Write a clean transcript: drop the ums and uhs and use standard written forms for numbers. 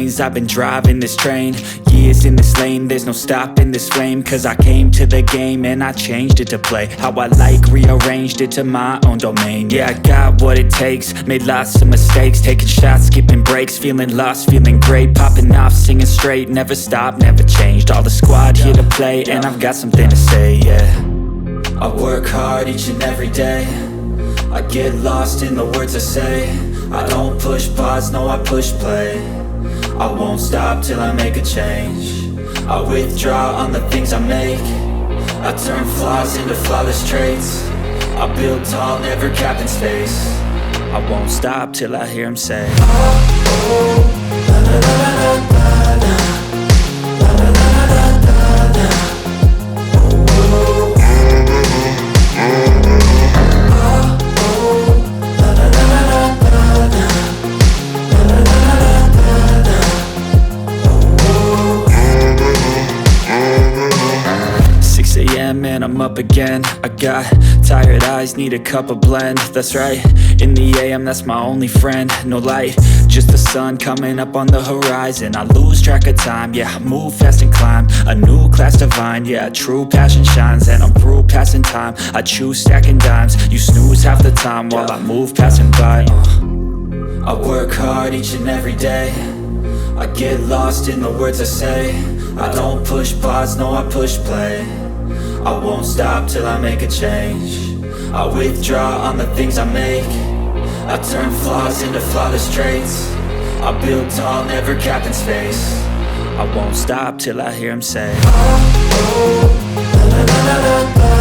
lanes, I've been driving this train. Years in this lane, there's no stopping this flame. Cause I came to the game and I changed it to play how I like, rearranged it to my own domain. Yeah, I got what it takes, made lots of mistakes, taking shots, skipping breaks, feeling lost, feeling great, popping off, singing straight, never stopped, never changed. All the squad here to play, and I've got something to say, yeah. I work hard each and every day, I get lost in the words I say. I don't push pause, no I push play. I won't stop till I make a change. I withdraw on the things I make. I turn flaws into flawless traits. I build tall, never capped in space. I won't stop till I hear him say, oh, oh, la la la la la la. Man, I'm up again. I got tired eyes, need a cup of blend. That's right, in the AM, that's my only friend. No light, just the sun coming up on the horizon. I lose track of time, yeah, I move fast and climb a new class divine, yeah, true passion shines. And I'm through passing time, I choose stacking dimes. You snooze half the time while I move passing by. I work hard each and every day, I get lost in the words I say. I don't push pause, no I push play. I won't stop till I make a change. I withdraw on the things I make. I turn flaws into flawless traits. I build tall, never capped in space. I won't stop till I hear him say, oh, oh, la la la la la.